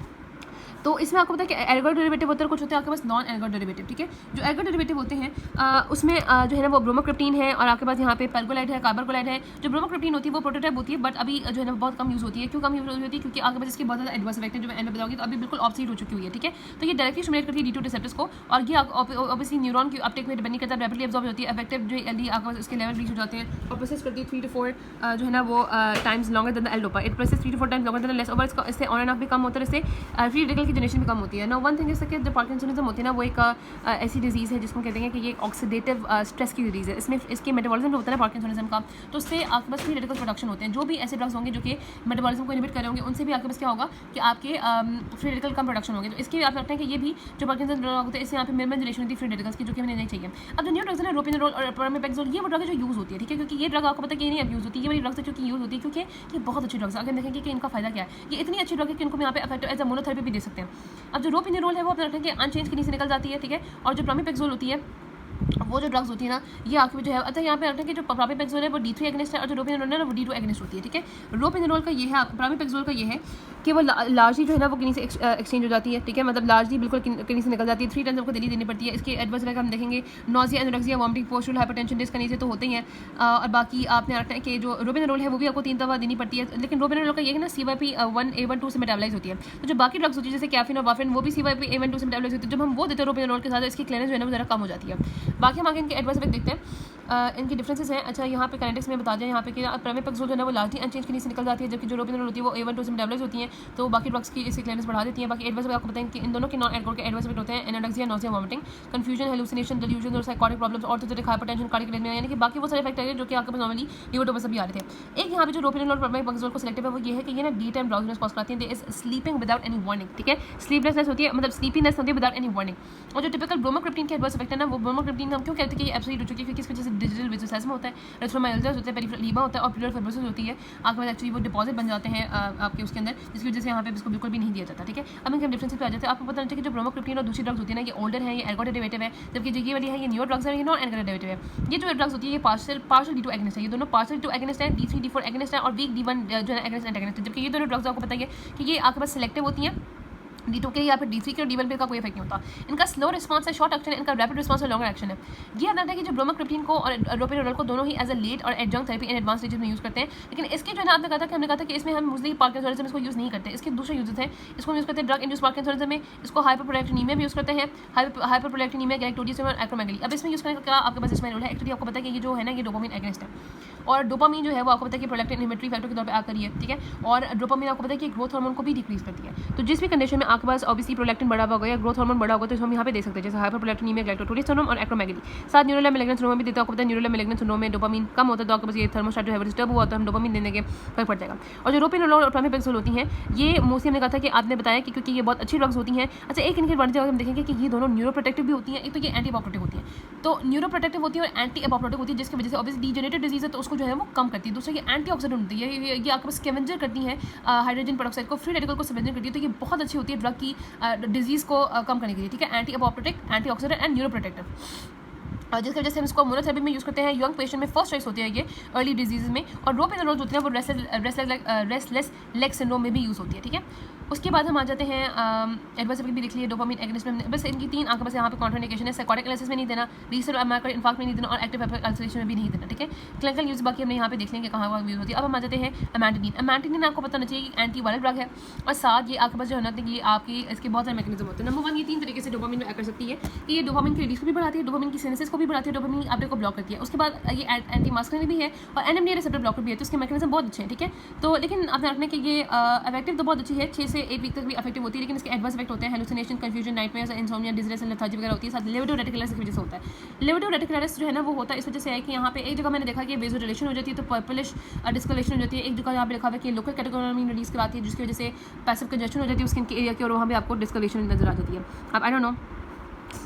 तो इसमें आपको पता है कि एल्गो डेरिवेटिव होते हैं, कुछ होते हैं आपके पास नॉन एल्गो डेरिवेटिव, ठीक है। जो एल्गो डेरिवेटिव होते हैं उसमें जो है ना वो ब्रोमोक्रिप्टीन है और आपके पास यहाँ पे परगोलाइड है, कार्बोक्लोराइड है। जो ब्रोमोक्रिप्टीन होती है वो प्रोटोटाइप होती है, बट अभी जो है ना बहुत कम यूज़ होती है। क्यों कम यूज़ होती है? क्योंकि आपके पास इसके बहुत ज़्यादा एडवर्स इफेक्ट है, जो मैं एंड में बताऊंगी, तो अभी बिल्कुल ऑब्सोलीट हो चुकी हुई है, ठीक है। तो ये डायरेक्टली स्टिमुलेट करती है D2 रिसेप्टर्स को, और ये ऑब्वियसली न्यूरॉन की अपटेक में डिपेंड नहीं करता, रैपिडली एब्जॉर्ब होती है, इफेक्टिव जो एलडी आपके पास इसके लेवल रीच हो जाते हैं और प्रोसेस करती है 3 to 4 जो है ना वो times longer than the L-dopa. It process 3 to 4 times longer than less over, इससे ऑन एंड ऑफ भी कम होता है, इससे फ्री रेडिकल की जनरेशन भी कम होती है। नो वन थिंग जैसे कि जो पार्किंसनिज्म होती है ना वो एक ऐसी डिजीज़ है जिसको कहते हैं कि ये ऑक्सीडेटिव स्ट्रेस की डिजीज़ है। इसमें इसके मेटाबॉलिज्म होता है पार्किंसनिज्म का, तो उससे आपके पास फ्री रेडिकल प्रोडक्शन होते हैं। जो भी ऐसे ड्रग्स होंगे जो कि मेटाबॉलिज्म को इनहिबिट कर रहे होंगे, उनसे भी आपके पास क्या होगा कि आपके फ्री रेडिकल कम प्रोडक्शन होंगे। तो इसके आप लगता है कि ये भी जो पार्किंसन ड्रग होते हैं, इससे यहाँ पे मिनिमम जनरेशन होती है फ्री रेडिकल्स की, जो कि हमें नहीं चाहिए। अब जो न्यू ड्रग्स है ना, रोपिनोल और प्रामिपेक्सोल, ये वो ड्रग है जो यूज़ होती है, ठीक है। क्योंकि ये ड्रग आपको पता है कि नहीं अब्यूज़ होती है, ये वाली ड्रग्स है क्योंकि यूज़ होती है, क्योंकि ये बहुत अच्छी ड्रग्स है। अगर देखेंगे कि इनका फायदा क्या है, ये इतनी अच्छी ड्रग है कि इनको यहाँ पे इफेक्टिव एज अ मोनोथेरेपी भी दे सकते हैं। अब जो रोपिनोल है वो अपने रखते हैं कि अनचेंज किडनी से निकल जाती है, ठीक है। और जो प्रामिपेक्सोल होती है वो जो ड्रग्स होती है ना, ये आखिर जो है, अच्छा यहाँ पे रखते हैं कि जो प्रामिपेक्सोल है वो D3 एगनिस्ट है और जो रोपिनोल है ना वो D2 एगनिस्ट होती है, ठीक है। रोपिनोल का ये है, प्रामिपेक्सोल का ये है कि वो लार्जली जो है ना वो किडनी से एक्सचेंज हो जाती है, ठीक है। मतलब लार्जली बिल्कुल किडनी से निकल जाती है। 3 टाइम्स आपको दिल्ली देनी पड़ती है। इसके एडवर्स इफेक्ट हम देखेंगे, nausea, anorexia, vomiting, postural hypertension, dyskinesia तो होते ही हैं। और बाकी आपने रखना है कि जो रोपिनोल है वो भी आपको 3 दफ़ा देनी पड़ती है। लेकिन रोपिनोल का ये है ना CYP1A12 से मेटाबलाइज होती है। तो जो बाकी ड्रग्स होती है जैसे कैफीन और वाफरिन, वो भी CYP1A12 से मेटाबलाइज होती है। जब हम वो देते हैं रोपिनोल के साथ, इसकी क्लियरेंस जो है ना वो ज़रा कम हो जाती है। बाकी हम आगे इनके एडवर्स इफेक्ट देखते हैं। इनकी डिफरेंसेस हैं। अच्छा यहाँ पे काइनेटिक्स में बता दें, यहाँ पे कि प्रामिपेक्सोल जो है ना वो लार्जली अनचेंज किडनी से निकल जाती है, जबकि जो रोपिनोल होती है वो A12 से मेटाबलाइज होती है। तो बाकी ड्रग्स की इसकी क्लियरेंस बढ़ा देती है। बाकी एडवर्स आपको बताएं कि इन दोनों के नॉन एल्कोहल के एडवर्स इफेक्ट होते हैं, anorexia, nausea, vomiting, confusion, hallucination, delusion और psychotic problems, orthostatic hypertension, cardiac arrhythmia, यानी कि बाकी वो सारे इफेक्ट है जो कि आपके पास नॉर्मली लिवर से भी आ रहे थे। एक यहाँ पे जो रोपिनोल और प्रामिपेक्सोल को सिलेक्टिव है वो ये है कि ये ना डी टाइम ड्राउजीनेस कॉज कराती है, they is sleeping without any warning, ठीक है। स्लीपलेसनेस होती है, मतलब स्लीपीनेस होती है विदाउट एनी वार्निंग। और जो टिपिकल ब्रोमोक्रिप्टीन के एडवर्स इफेक्ट है ना, वो ब्रोमोक्रिप्टीन हम क्यों कहते हैं कि ये एब्सोल्यूट हो चुकी है, क्योंकि इसकी वजह से डिजिटल विजुअलाइजेशन होता है, एरिथ्रोमाइल्जिस होता है, पेरिफेरल लीमा होता है और प्लूरल फाइब्रोसिस होती है। आपके पास एक्चुअली वो डिपॉजिट बन जाते हैं आपके उसके अंदर, जिसकी वजह से यहाँ पे इसको बिल्कुल भी नहीं दिया जाता, ठीक है। अब इनके डिफरेंसेस पे आ जाते हैं। आपको पता चलता है कि जो ब्रोमोक्रिप्टीन और दूसरी ड्रग्स होती है ना, ये ओल्डर है, ये एल्गो डेरिवेटिव है, जबकि जो ये वाली है ये न्यूअर ड्रग्स है, ये नॉन एल्गो डेरिवेटिव है। ये जो ड्रग्स होती है ये पार्शियल D2 एगनिस्ट है, ये दोनों पार्शियल D2 एगनिस्ट है, D3 D4 एगनिस्ट है और वीक D1 जो है एगनिस्ट एंटागनिस्ट है। जबकि ये दोनों ड्रग्स आपको पता है कि ये आपके पास सिलेक्टिव होती हैं, D2 के या फिर D3 के और D1 पे का कोई इफेक्ट नहीं होता। इनका स्लो रिस्पांस है, शॉर्ट एक्शन है, इनका रैपिड रिस्पांस और लॉन्गर एक्शन है। ये आता है कि जो ब्रोमोक्रिप्टीन को और रोपिनोल को दोनों ही एज अ लेट और adjunct therapy in advance stages में यूज़ करते हैं। लेकिन इसके जो है ना आपने कहा था कि हमने कहा था कि इसमें हम मोस्टली पार्किंसनिज्म इसको यूज़ नहीं करते। इसके दूसरे यूजेस हैं, इसको यूज़ करते हैं ड्रग इंड्यूस पार्किंसनिज्म में, इसको हाइपरप्रोलेक्टिनीमिया भी यूज़ करते हैं, हाइपरप्रोलेक्टिनीमिया, गैलेक्टोडियस और एक्रोमेगली। अब इसमें यूज़ करने का क्या आपके पास इसमें रोल है? एक्चुअली आपको पता है कि ये जो है ना ये डोपामिन एगनिस्ट है और डोपामिन जो है वो आपको पता है कि प्रोलैक्टिन इनहिबिटरी फैक्टर के तौर पे आ करी है, ठीक है। और डोपामिन आपको पता है कि ग्रोथ हार्मोन को भी डिक्रीज करती है। तो जिस भी कंडीशन में आपके पास ऑब्वियसली प्रोलैक्टिन बढ़ा हुआ या ग्रोथ हार्मोन बढ़ा होगा तो हम यहाँ पे देख सकते हैं, जैसे हाइपरप्रोलैक्टिनीमिया, गैलेक्टोडियस सिंड्रोम और एक्रोमेगली। साथ न्यूरोलर मैलिग्नेंट सिंड्रोम भी देता है। आपको पता है न्यूरोलर मैलिग्नेंट सिंड्रोम में डोपामिन कम होता है, तो आपके पास ये थर्मोस्टेट जो है वो डिस्टर्ब हुआ तो हम डोपामिन देने के फर्क पड़ जाएगा। और जो रोपिनोल और प्रामिपेक्सोल होती हैं ये मोस्टली हमने कहा था कि आपने बताया कि क्योंकि ये बहुत अच्छी ड्रग्स होती हैं। अच्छा एक इनके एडवांटेज हम देखेंगे कि ये दोनों न्यूरोप्रोटेक्टिव भी होती हैं, एक तो ये एंटी एपोप्टोटिक होती हैं। तो न्यूरोप्रोटेक्टिव होती है और एंटी एपोप्टोटिक होती है, जिसकी वजह से ऑब्वियसली डीजेनरेटिव डिजीज है तो उसको जो है वो कम करती है। दूसरा ये एंटीऑक्सीडेंट होती है, ये आपके पास स्कैवेंजर करती है हाइड्रोजन पेरोक्साइड को, फ्री रेडिकल को स्कैवेंजर करती है। तो ये बहुत अच्छी होती है ड्रग की डिजीज़ को कम करने के लिए, ठीक है। Anti apoptotic, antioxidant and neuroprotective, जिसकी वजह से हम इसको मोनोथेरेपी में यूज़ करते हैं। यंग पेशेंट में फर्स्ट चॉइस होती है ये अर्ली डिजीज़ में। और रोपिनोल होती है वो रेस्टलेस लेग सिंड्रोम में भी यूज़ होती है, ठीक है। उसके बाद हम आ जाते हैं एडवर्स इफेक्ट भी देख लिए डोपामिन एगनिस्ट में। बस इनकी 3 आपके पास यहाँ पे कॉन्ट्राइंडिकेशन है, साइकोटिक एनालिसिस में नहीं देना, रीसेंट मायोकार्डियल इन्फार्क्ट में नहीं देना और एक्टिव अल्सरेशन में भी नहीं देना, ठीक है। क्लिनिकल यूज़ बाकी हमने यहाँ पे देख लेंगे कहाँ यूज़ होती है। अब हम आ जाते हैं अमेंटिनिन। अमेंटिनिन आपको पता होना चाहिए कि एंटी वायरल ड्रग है और साथ ये आपके पास जो है ना कि आपकी इसके बहुत सारे मैकेनिज्म होते हैं। नंबर 1 ये 3 तरीके से डोपामिन में कर सकती है कि ये डोपामिन की रिलीज को भी बढ़ाती है, डोपामिन की सिनेसिस को भी बढ़ाती है, डोपामिन आपको को ब्लॉक करती है। उसके बाद ये एंटी मास्कुलिन भी है और NMDA रिसेप्टर ब्लॉकर भी है, तो इसके मैकेनिज्म बहुत अच्छे हैं, ठीक है। तो लेकिन आपने रखने कि ये इफेक्टिव तो बहुत अच्छी है, 6 से 8 वीक तक भी इफेक्टिव होती है, लेकिन इसके एडवर्स इफेक्ट होते हैं, hallucination, confusion, nightmares, insomnia, dizziness and lethargy वगैरह होती है। साथ लिविडो रेटिकुलरिस की वजह से होता है। लिविडो रेटिकुलरिस जो है ना वो होता है इस वजह से है कि यहाँ पे एक जगह मैंने देखा कि वेसोडिलेशन हो जाती है तो पर्पलिश डिस्कलेशन हो जाती है, एक जगह यहाँ पे लिखा हुआ है कि लोकल कैटेकोलामिन रिलीज कराती है जिसकी वजह से पैसिव कंजेशन हो जाती है स्किन के एरिया की और वहाँ भी आपको डिस्कलेशन नजर आ जाती है। अब आई डोंट नो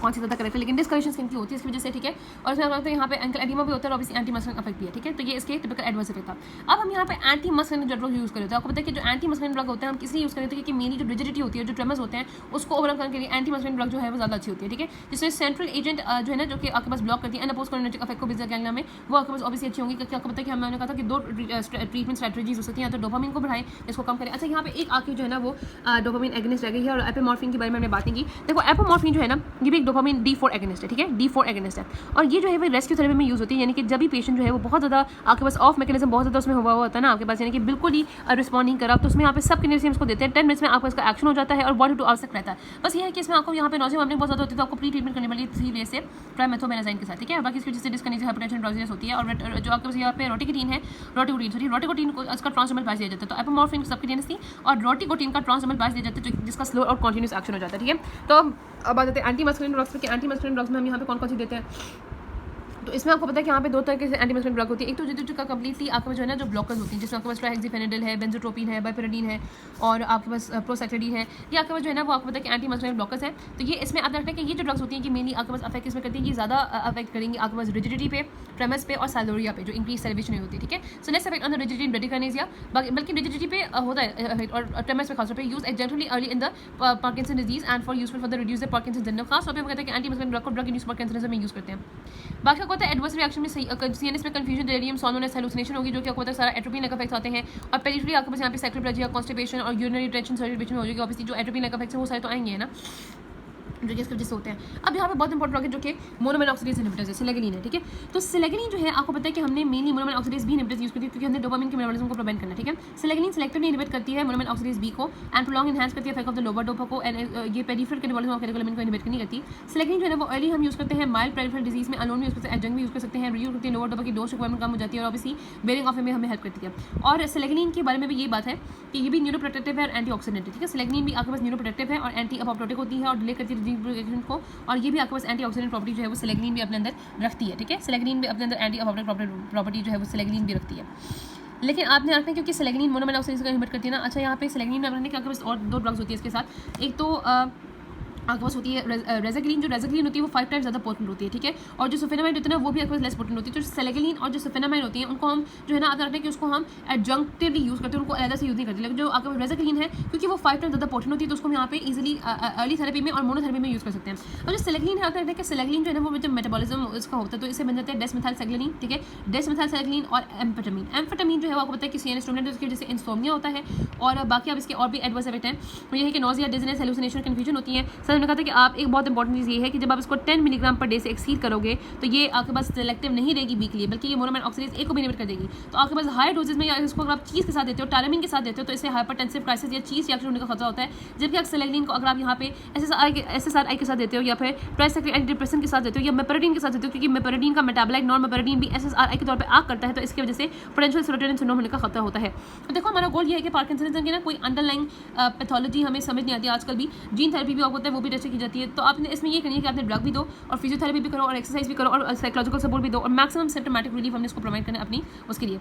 कौन सी ज़्यादा करेक्ट है, लेकिन डिस्करेशन स्किन की होती है इसकी वजह से, ठीक है। और इसमें आप यहाँ पे एंकल एडिमा भी होता है और ऑब्वियसली एंटी मस्कुलिन इफेक्ट भी है, ठीक है। तो ये इसके टिपिकल एडवर्स इफेक्ट था। अब हम यहाँ पे एंटी मस्कुलिन ड्रग यूज़ करते हैं। आपको पता है कि जो एंटी मस्कुलिन ड्रग होते हैं हम किसलिए यूज़ करते हैं कि मेनली जो रिजिडिटी होती है, जो ट्रेमर्स होते हैं उसको ओवरकम करने के लिए एंटी मस्कुलिन ड्रग जो है वो ज़्यादा अच्छी होती है, ठीक है। जिसमें सेंट्रल एजेंट जो है ना, जो कि आपके पास ब्लॉक करती है एनापोस्कोलिनर्जिक इफेक्ट को बिजनेस गैंग्लिया में, वो आपके पास ऑब्वियसली अच्छी होंगी, क्योंकि आपको पता है कि हमने कहा था कि 2 ट्रीटमेंट स्ट्रेटजीज हो सकती हैं, या तो डोपामिन को बढ़ाएं, इसको कम करें। अच्छा, यहाँ पे एक आखिर जो है ना वो डोपामिन एगनिस्ट रह गई है, और एपोमॉर्फिन के बारे में हमने बातें की। देखो एपोमॉर्फिन जो है ना, ये भी एक डोपामिन D4 एगनिस्ट है, ठीक है, D4 एगनिस्ट है। और ये जो है वो रेस्क्यू थेरेपी में यूज़ होती है, यानी कि जब भी पेशेंट जो है वो बहुत ज़्यादा आपके पास ऑफ मैकेनिज्म बहुत ज़्यादा उसमें हुआ होता है ना आपके पास, यानी कि बिल्कुल ही रिस्पॉन्ड नहीं करा, तो उसमें यहाँ पे सब किनेसियम्स को देते हैं, 10 मिनट्स में आपका इसका एक्शन हो जाता है और 1 to 2 आवर्स तक रहता है। बस ये है कि इसमें आपको यहाँ पे नॉजिया वॉमिटिंग बहुत ज़्यादा होती है, तो आपको प्री ट्रीटमेंट करने वाली 3 वे से ट्राइमेथोबेनाज़ाइन के साथ, ठीक है। बाकी इसकी वजह से डिस्कनेक्शन हाइपरटेंशन ड्रग्स होती है। और जो आपके पास यहाँ पे रोटिकोटीन है, रोटिकोटीन को इसका ट्रांसडर्मल पास दिया जाता है, तो एपोमॉर्फिन सबक्यूटेनियस थी और रोटिकोटीन का ट्रांसडर्मल पास दिया जाता है, जिसका स्लो और कंटिन्यूस एक्शन हो जाता है, ठीक है। तो अब बात करते हैं एंटी मस्कुलिन ड्रग्स पे कि एंटी मस्कुलिन ड्रग्स में हम यहाँ पे कौन कौन सी देते हैं। तो इसमें आपको पता है कि यहाँ पे 2 तरीके से एंटी मस्कुलिन ड्रग होती है। एक तो रिजिडिटी का कंप्लीटली आपके पास जो है ना जो ब्लॉकर्स होती हैं, जिसमें आपके पास ट्राइहेक्सिफेनिडिल है, बेंजोट्रोपिन है, बाइपेरिडीन है और आपके पास प्रोसाइक्लिडिन है। ये आपके पास जो है ना वो आपको पता है कि एंटी मस्कुलिन ब्लॉकर्स है। तो ये इसमें आप रखते हैं कि ये जो ड्रग्स होती हैं कि मेनली आपके पास अफेक्ट इसमें करती है कि ज़्यादा अफेक्ट करेंगी आपके पास रिजिडिटी पे, ट्रेमर्स पे और सैलोरिया पे, जो इंक्रीज सेलिब्रेशन होती है, ठीक है। So let's affect on the rigidity in bradykinesia, बल्कि रिजिडिटी पे होता है और ट्रेमर्स पे खासतौर पे use generally early in the Parkinson disease and for useful for the reduce the Parkinson general. खासतौर पे हम कहते हैं कि एंटी मस्कुलिन ड्रग को ड्रग इंड्यूस्ड पार्किंसनिज्म में यूज करते हैं। बाकी आपको पता है एडवर्स रिएक्शन में सीएनएस में कंफ्यूजन, डेलिरियम, सोनोनेस, हेलुसिनेशन होगी, जो कि आपको पता है सारा एट्रोपिन लाइक इफेक्ट्स आते हैं। और पेरिफेरली आपके पास यहाँ पे सैक्रोप्लेजिया, कॉन्स्टिपेशन और यूरिनरी रिटेंशन सर्कुलेशन हो जाएगी। ऑब्वियसली जो एट्रोपिन लाइक इफेक्ट्स है वो सारे तो आएंगे ना, जो कि इसकी वजह से होते हैं। अब यहाँ पे बहुत इंपॉर्टेंट ड्रग है जो कि मोनोमेर ऑक्सीडेज इनहिबिटर्स है, सिलेगिलीन है, ठीक है। तो सिलेगिलीन जो है आपको पता है कि हमने mainly monoamine oxidase B inhibitors use करती है, क्योंकि हमने डोपामिन के मेटाबॉलिज्म को प्रिवेंट करना है, ठीक है। सिलेगिलीन सेलेक्टिवली इनहिबिट करती है मोनोमेर ऑक्सीडेज बी को एंड प्रोलॉन्ग एनहांस करती है effect of the lower dopa को, एंड ये पेरिफेरल कैटेगोलिज्म ऑफ कैटेगोलिन को इनहिबिट नहीं करती। सिलेगिलीन जो है वो अर्ली हम यूज करते हैं माइल्ड पेरिफेरल डिजीज में, अलोन भी यूज करते हैं, एडजंक्ट भी यूज कर सकते हैं, रिड्यूस करते हैं लोअर डोपा की डोज रिक्वायरमेंट कम हो जाती है और ऑब्वियसली बेरिंग ऑफ में हमें हेल्प करती है। और सिलेगिलीन के बारे में भी ये बात है कि ये भी न्यूरोप्रोटेक्टिव है और एंटीऑक्सीडेंट है, ठीक है। सिलेगिलीन भी आपके पास न्यूरोप्रोटेक्टिव है और एंटी अपोप्टोटिक होती है और डिले करती है डिजीज प्रोग्रेशन को, और ये भी आपके पास एंटीऑक्सीडेंट प्रॉपर्टी जो है वो सिलेगिलीन भी अपने अंदर रखती है, ठीक है। सिलेगिलीन भी अपने अंदर एंटी अपोप्टोटिक प्रॉपर्टी जो है वो सिलेगिलीन भी रखती है। लेकिन आपने रखना है क्योंकि सिलेगिलीन मोनोमेर ऑक्सीडेज का इनहिबिट करती है ना। अच्छा, यहाँ पे सिलेगिलीन में रखने के आपके पास और 2 ड्रग्स होती है इसके साथ। एक तो आपके पास होती है रेज़ाग्लिन, जो रेज़ाग्लिन होती है वो 5 टाइम्स ज़्यादा पोटेंट होती है, ठीक है। और जो सल्फेनामाइड होती है ना वो भी आपके पास लेस पोटेंट होती है। तो सिलेगिलीन और जो सल्फेनामाइड होती है उनको हम जो है ना आप रखते हैं कि उसको हम एडजंक्टिवली यूज़ करते हैं, उनको अलग से यूज़ नहीं करते। लेकिन जो आपके पास रेज़ाग्लिन है क्योंकि वो 5 टाइम्स ज़्यादा पोटेंट होती है, तो उसको हम यहाँ पे ईजिली अर्ली थेरेपी में और मोनोथेरेपी में यूज़ कर सकते हैं। और जो सिलेगिलीन है आप रखते हैं कि सिलेगिलीन जो है ना वो जब मेटाबॉलिज्म इसका होता है तो इससे बन जाते हैं डेसमेथाइलसाइक्लिन, ठीक है, डेसमेथाइलसाइक्लिन और एम्फेटामिन। एम्फेटामिन जो है वो आपको पता है कि सीएनएस स्टिमुलेंट है, उसकी वजह से इंसोम्निया होता है। और बाकी अब इसके और भी एडवर्स इफेक्ट हैं, वो ये है कि नोजिया, डिजीनेस, हेलुसिनेशन, कन्फ्यूजन होती है। सर मैंने कहा था कि आप एक बहुत इंपॉर्टेंट चीज़ ये है कि जब आप इसको 10 मिलीग्राम पर डे से एक्सीड करोगे तो ये आपके पास सिलेक्टिव नहीं रहेगी बी के लिए, बल्कि ये मोनोमेर ऑक्सीडेज ए को भी इनहिबिट कर देगी। तो आपके पास हाई डोजेज में या इसको अगर आप चीज़ के साथ देते हो, टायरामिन के साथ देते हो, तो इससे हाइपरटेंसिव क्राइसिस या चीज़ रिएक्शन होने का खतरा होता है। जबकि आप सिलेगिलीन को अगर आप यहाँ पे SSRI के साथ देते हो या फिर ट्राइसाइक्लिक एंटी डिप्रेसेंट के साथ देते हो या मेपेरिडीन के साथ देते हो, क्योंकि मेपेरिडीन का मेटाबोलाइट नॉर्मेपेरिडीन भी SSRI के तौर पर एक्ट करता है, तो इसकी वजह से पोटेंशियल सेरोटोनिन सिंड्रोम होने का खतरा होता है। तो देखो हमारा गोल ये है कि पार्किंसनिज्म की ना कोई अंडरलाइंग पैथोलॉजी हमें समझ नहीं आती आजकल भी। जीन थेरेपी भी आपको होता है, वो भी टेस्ट की जाती है। तो आपने इसमें ये करनी है कि आपने ड्रग भी दो और फिजियोथेरेपी भी करो और एक्सरसाइज भी करो और साइकोलॉजिकल सपोर्ट भी दो और मैक्सिमम सिम्टोमेटिक रिलीफ हमने इसको प्रोवाइड करना है अपनी उसके लिए।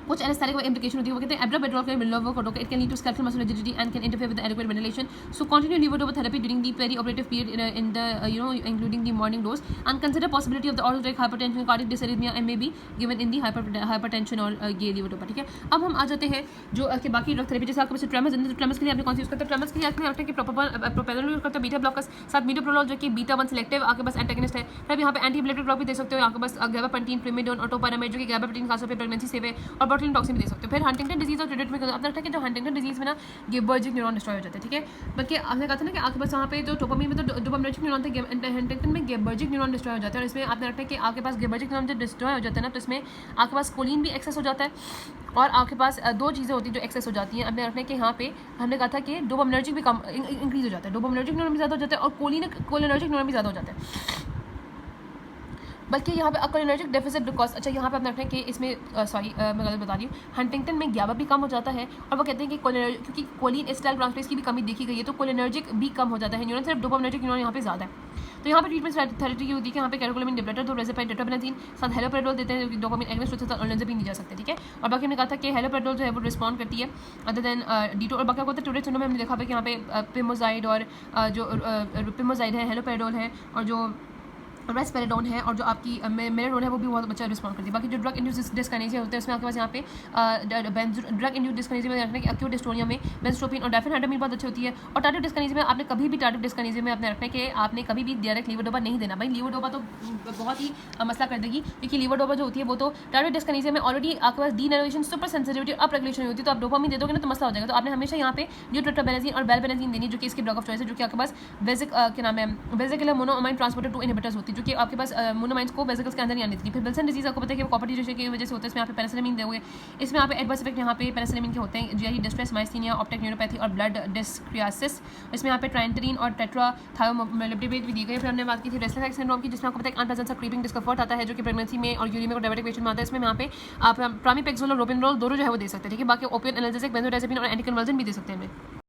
कुछ एनेस्थेटिक इंप्लिकेशन होती है, वो कहते हैं एब्रापेड्रोल के मिलोवो कोटोके, it can lead to skeletal muscle rigidity and can interfere with adequate ventilation. So continue levodopa therapy during the peri-operative period in the including the morning dose, and consider possibility of the orthostatic hypertension, cardiac dysarrhythmia and may be given in the hypertension और ये levodopa, ठीक है। अब हम आ जाते हैं जो कि बाकी ड्रग थेरेपी, जैसे आपके पास ट्रेमर्स है, तो ट्रेमर्स के लिए आपने कौन सी यूज़ करते हैं। ट्रेमर्स के लिए आपने रखते हैं कि प्रोपेनोल यूज़ करते हैं, बीटा ब्लॉकर्स साथ मीटोप्रोलोल जो कि बीटा-1 सेलेक्टिव आपके पास एंटागनिस्ट है। फिर यहाँ पे एंटी इपिलेप्टिक ड्रग भी दे सकते हो, आपके पास गाबापेंटिन, प्रिमिडोन और टोपारामाइड जो कि गाबापेंटिन खासतौर पे प्रेगनेंसी सेव है, और बोटुलिन टॉक्सिन भी दे सकते हो। फिर हंटिंगटन डिजीज और ट्रीटमेंट में आपने रखा है कि जो हंटिंगटन डिजीज में ना गेबर्जिक न्यूरॉन डिस्ट्रॉय हो जाते हैं, ठीक है। बल्कि आपने कहा था ना कि आपके पास वहाँ पे जो डोपामिन में तो डोपामिनर्जिक न्यूरॉन थे, हंटिंगटन में गेबर्जिक न्यूरॉन डिस्ट्रॉय हो जाते हैं। और इसमें आपने रखा है कि आपके पास गेबर्जिक न्यूरॉन जब डिस्ट्रॉय हो जाता है ना, तो इसमें आपके पास कोलिन भी एक्सेस हो जाता है और आपके पास 2 चीज़ें होती हैं जो एक्सेस हो जाती हैं। आपने रखना है कि यहाँ पे हमने कहा था कि डोपामिनर्जिक भी कम इंक्रीज हो जाता है, डोपामिनर्जिक न्यूरॉन भी ज़्यादा हो जाता है और कोलिनर्जिक न्यूरॉन भी ज़्यादा हो जाता है। बल्कि यहाँ पे कोलिनर्जिक डेफिसिट बिकॉज अच्छा यहाँ पे आप रखें कि इसमें मैं गलत बता रही हूँ, हंटिंगटन में GABA भी कम हो जाता है और वो कहते हैं कि क्योंकि कोलिन एसिटाइल ट्रांसफरेज की भी कमी देखी गई है तो कोलिनर्जिक भी कम हो जाता है न्यूरॉन, सिर्फ डोपामिनर्जिक न्यूरॉन यहाँ पे ज़्यादा है। तो यहाँ पे ट्रीटमेंट थेरेपी होती है कि यहाँ पे कैटेकोलामिन डिप्लेटर तो रेज़ेपाइन टेट्राबेनाजीन साथ हेलोपेरिडोल देते हैं जो कि डोपामिन एगोनिस्ट होते हैं, ओlanzapine नहीं जा सकते, ठीक है। और बाकी हमने कहा था कि हेलोपेरिडोल जो है वो रिस्पॉन्ड करती है अदर देन डीटो। और बाकी आपको टूरेट सिंड्रोम में हमने देखा है कि यहाँ पे पिमोजाइड और जो पिमोजाइड है, हेलोपेरिडोल है और जो रेस्पेराडोन है और जो आपकी मेराडोन है वो भी बहुत अच्छा रिस्पॉन्ड करती है। बाकी जो ड्रग इंड्यूस डिस्काइनेसिया होते हैं उसमें आपके पास यहाँ पे ड्रग इंड्यूस डिस्काइनेसिया में रखने की एक्यूट डिस्टोनिया में बेंजोट्रोपिन और डाइफेनहाइड्रामीन बहुत अच्छी होती है। और टार्डिव डिस्काइनेसिया में आपने कभी भी टार्डिव डिस्काइनेसिया में आपने रखना है कि आपने कभी भी डायरेक्ट लीवोडोपा नहीं देना। भाई लीवोडोपा तो बहुत ही मसला कर देगी क्योंकि लीवोडोपा जो होती है वो तो टार्डिव डिस्काइनेसिया में ऑलरेडी आपके पास denervation super sensitivity up regulation होती है, तो आप डोपामिन दे दोगे ना तो मसला हो जाएगा। तो आपने हमेशा यहाँ पे जो टेट्राबेनाजीन और बेलबेनाजीन देनी जो कि इसकी ड्रग ऑफ चॉइस है, जो कि आपके पास बेसिक क्या नाम है वेसिकुलर मोनोअमाइन ट्रांसपोर्टर 2 इनहिबिटर्स होती है जो कि आपके पास मोनोमाइंस को वेसिकल्स के अंदर नहीं आने देती। फिर विल्सन डिजीज आपको पता है कि वो कॉपर डिजीज की वजह से होता है, इसमें यहाँ पे पेनिसिलिन दोगे, इसमें यहाँ पे एडवर्स इफेक्ट यहाँ पे पेनिसिलिन के होते हैं, GI distress, myasthenia, optic neuropathy और ब्लड डिस्क्रियासिस। इसमें यहाँ पे ट्राइंटरीन और टेट्राथायोमेलिप्टिवेट भी दी गई। फिर हमने बात की थी रेस्टलेस एक्स सिंड्रोम की जिसमें आपको पता है अनप्लेजेंट सा क्रीपिंग डिस्कम्फर्ट आता है जो कि प्रेगनेंसी में और यूरिमिक और डायबिटिक पेशेंट में आता है। इसमें यहाँ पे आप प्रामिपेक्सोल और रोपिनरोल दोनों जो है वो दे सकते हैं, ठीक है। बाकी ओपियन एनाल्जेसिक, बेंजोडाइजेपिन और एंटीकन्वर्जेंट भी दे सकते हैं हमें।